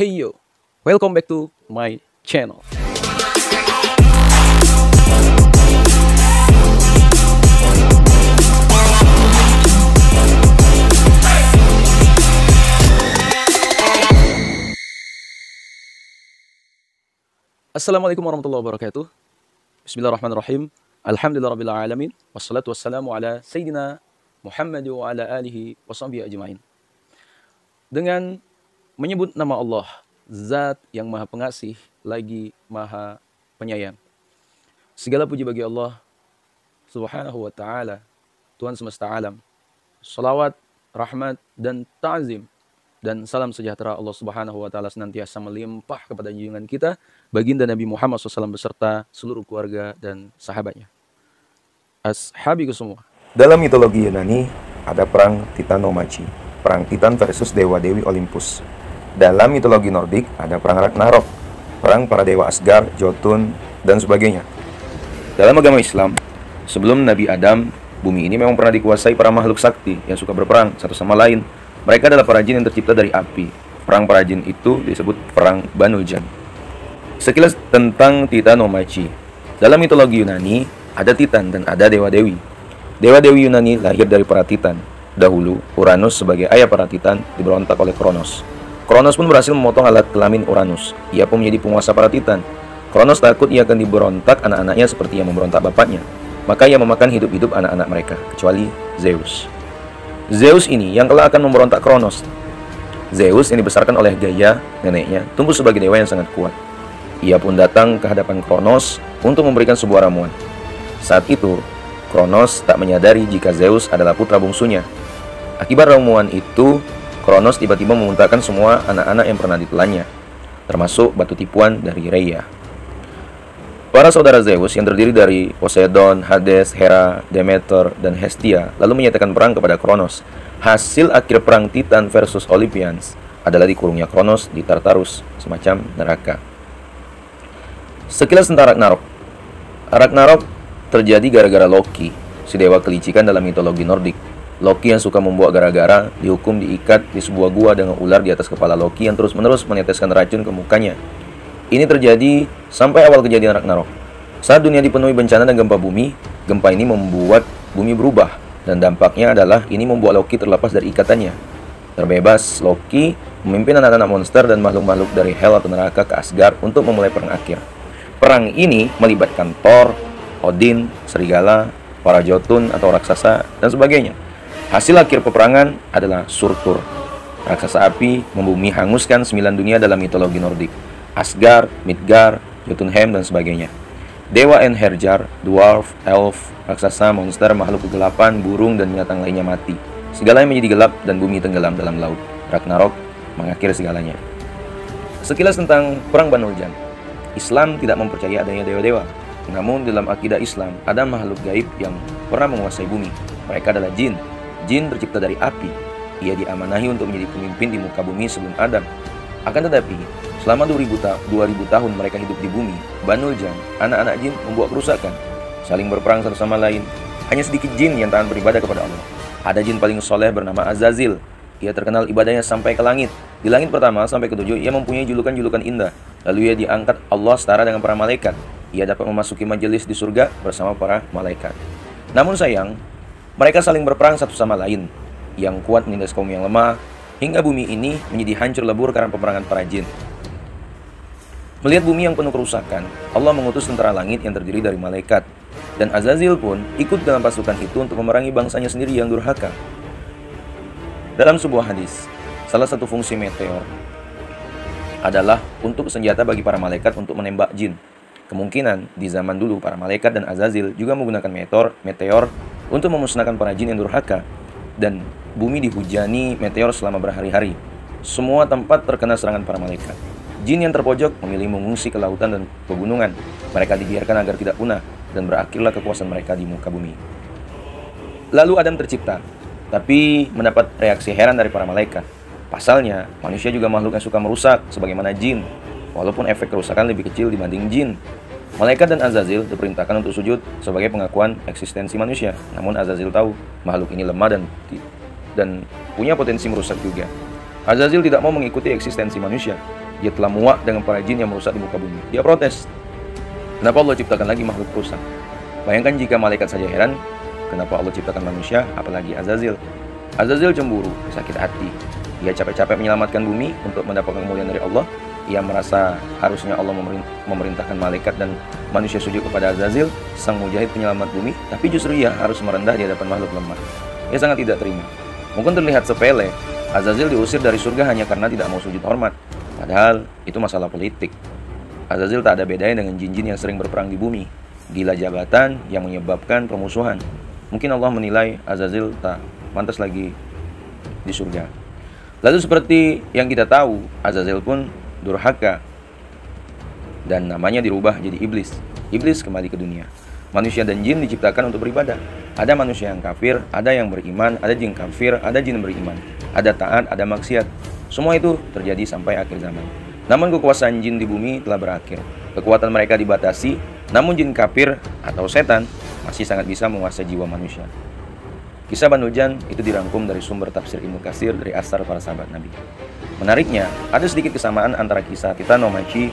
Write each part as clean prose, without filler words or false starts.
Hey yo, welcome back to my channel. Assalamualaikum warahmatullahi wabarakatuh. Bismillahirrahmanirrahim. Alhamdulillahirrabbilalamin. Wassalatu wassalamu ala Sayyidina Muhammad wa ala alihi wa sahbihi ajma'in. Dengan menyebut nama Allah, Zat yang Maha Pengasih lagi Maha Penyayang. Segala puji bagi Allah Subhanahu wa Ta'ala, Tuhan semesta alam. Salawat, rahmat, dan ta'zim dan salam sejahtera Allah Subhanahu wa Ta'ala senantiasa melimpah kepada junjungan kita, baginda Nabi Muhammad SAW beserta seluruh keluarga dan sahabatnya. Ashabiku semua. Dalam mitologi Yunani ada perang Titanomachi, perang Titan versus dewa-dewi Olympus. Dalam mitologi Nordik ada perang Ragnarok, perang para dewa Asgard, Jotun, dan sebagainya. Dalam agama Islam, sebelum Nabi Adam, bumi ini memang pernah dikuasai para makhluk sakti yang suka berperang satu sama lain. Mereka adalah para jin yang tercipta dari api. Perang para jin itu disebut perang Banul Jan. Sekilas tentang Titanomachi. Dalam mitologi Yunani ada Titan dan ada dewa-dewi. Dewa-dewi Yunani lahir dari para Titan. Dahulu, Uranus sebagai ayah para Titan diberontak oleh Kronos. Kronos pun berhasil memotong alat kelamin Uranus. Ia pun menjadi penguasa para Titan. Kronos takut ia akan diberontak anak-anaknya seperti yang memberontak bapaknya. Maka ia memakan hidup-hidup anak-anak mereka, kecuali Zeus. Zeus ini yang kelak akan memberontak Kronos. Zeus yang dibesarkan oleh Gaia, neneknya, tumbuh sebagai dewa yang sangat kuat. Ia pun datang ke hadapan Kronos untuk memberikan sebuah ramuan. Saat itu, Kronos tak menyadari jika Zeus adalah putra bungsunya. Akibat ramuan itu, Kronos tiba-tiba memuntahkan semua anak-anak yang pernah ditelannya, termasuk batu tipuan dari Rhea. Para saudara Zeus yang terdiri dari Poseidon, Hades, Hera, Demeter, dan Hestia lalu menyatakan perang kepada Kronos. Hasil akhir perang Titan versus Olympians adalah dikurungnya Kronos di Tartarus, semacam neraka. Sekilas tentang Ragnarok. Ragnarok terjadi gara-gara Loki, si dewa kelicikan dalam mitologi Nordik. Loki yang suka membuat gara-gara dihukum diikat di sebuah gua dengan ular di atas kepala Loki yang terus-menerus meneteskan racun ke mukanya. Ini terjadi sampai awal kejadian Ragnarok. Saat dunia dipenuhi bencana dan gempa bumi, gempa ini membuat bumi berubah, dan dampaknya adalah ini membuat Loki terlepas dari ikatannya. Terbebas, Loki memimpin anak-anak monster dan makhluk-makhluk dari Hel atau neraka ke Asgard untuk memulai perang akhir. Perang ini melibatkan Thor, Odin, serigala, para Jotun atau raksasa, dan sebagainya. Hasil akhir peperangan adalah Surtur, raksasa api membumi hanguskan 9 dunia dalam mitologi Nordik. Asgard, Midgard, Jotunheim, dan sebagainya. Dewa Enherjar, dwarf, elf, raksasa, monster, makhluk kegelapan, burung, dan binatang lainnya mati. Segalanya menjadi gelap dan bumi tenggelam dalam laut. Ragnarok mengakhiri segalanya. Sekilas tentang perang Banul Jan. Islam tidak mempercayai adanya dewa-dewa. Namun dalam akidah Islam ada makhluk gaib yang pernah menguasai bumi. Mereka adalah jin. Jin tercipta dari api. Ia diamanahi untuk menjadi pemimpin di muka bumi sebelum Adam. Akan tetapi, selama 2000 tahun mereka hidup di bumi, Banul Jan, anak-anak jin membuat kerusakan, saling berperang satu sama lain. Hanya sedikit jin yang taat beribadah kepada Allah. Ada jin paling soleh bernama Azazil. Ia terkenal ibadahnya sampai ke langit. Di langit pertama sampai ke-7, ia mempunyai julukan-julukan indah. Lalu ia diangkat Allah setara dengan para malaikat. Ia dapat memasuki majelis di surga bersama para malaikat. Namun sayang, mereka saling berperang satu sama lain. Yang kuat menindas kaum yang lemah, hingga bumi ini menjadi hancur lebur karena peperangan para jin. Melihat bumi yang penuh kerusakan, Allah mengutus tentara langit yang terdiri dari malaikat. Dan Azazil pun ikut dalam pasukan itu untuk memerangi bangsanya sendiri yang durhaka. Dalam sebuah hadis, salah satu fungsi meteor adalah untuk senjata bagi para malaikat untuk menembak jin. Kemungkinan di zaman dulu para malaikat dan Azazil juga menggunakan meteor untuk memusnahkan para jin yang durhaka. Dan bumi dihujani meteor selama berhari-hari. Semua tempat terkena serangan para malaikat. Jin yang terpojok memilih mengungsi ke lautan dan pegunungan. Mereka dibiarkan agar tidak punah, dan berakhirlah kekuasaan mereka di muka bumi. Lalu Adam tercipta, tapi mendapat reaksi heran dari para malaikat. Pasalnya, manusia juga makhluk yang suka merusak, sebagaimana jin, walaupun efek kerusakan lebih kecil dibanding jin. Malaikat dan Azazil diperintahkan untuk sujud sebagai pengakuan eksistensi manusia. Namun Azazil tahu makhluk ini lemah dan punya potensi merusak juga. Azazil tidak mau mengikuti eksistensi manusia. Dia telah muak dengan para jin yang merusak di muka bumi. Dia protes, kenapa Allah ciptakan lagi makhluk perusak? Bayangkan jika malaikat saja heran, kenapa Allah ciptakan manusia, apalagi Azazil. Azazil cemburu, sakit hati. Dia capek-capek menyelamatkan bumi untuk mendapatkan kemuliaan dari Allah. Ia merasa harusnya Allah memerintahkan malaikat dan manusia sujud kepada Azazil, sang mujahid penyelamat bumi, tapi justru ia harus merendah di hadapan makhluk lemah. Ia sangat tidak terima. Mungkin terlihat sepele, Azazil diusir dari surga hanya karena tidak mau sujud hormat. Padahal itu masalah politik. Azazil tak ada bedanya dengan jin-jin yang sering berperang di bumi. Gila jabatan yang menyebabkan permusuhan. Mungkin Allah menilai Azazil tak pantas lagi di surga. Lalu seperti yang kita tahu, Azazil pun durhaka dan namanya dirubah jadi iblis. Iblis kembali ke dunia. Manusia dan jin diciptakan untuk beribadah. Ada manusia yang kafir, ada yang beriman, ada jin kafir, ada jin beriman. Ada taat, ada maksiat. Semua itu terjadi sampai akhir zaman. Namun kekuasaan jin di bumi telah berakhir. Kekuatan mereka dibatasi, namun jin kafir atau setan masih sangat bisa menguasai jiwa manusia. Kisah Banu Jan itu dirangkum dari sumber tafsir Ibnu Katsir dari Asar para sahabat Nabi. Menariknya, ada sedikit kesamaan antara kisah Titanomachi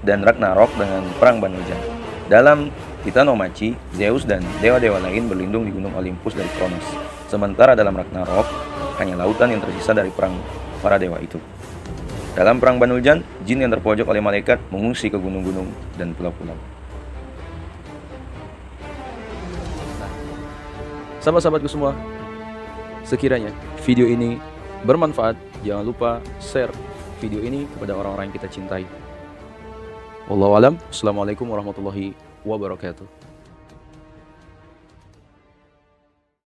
dan Ragnarok dengan perang Banu Jan. Dalam Titanomachi, Zeus dan dewa-dewa lain berlindung di gunung Olympus dari Kronos. Sementara dalam Ragnarok, hanya lautan yang tersisa dari perang para dewa itu. Dalam perang Banu Jan, jin yang terpojok oleh malaikat mengungsi ke gunung-gunung dan pulau-pulau. Sahabat-sahabatku semua, sekiranya video ini bermanfaat, jangan lupa share video ini kepada orang-orang yang kita cintai. Wallahu alam. Assalamualaikum warahmatullahi wabarakatuh.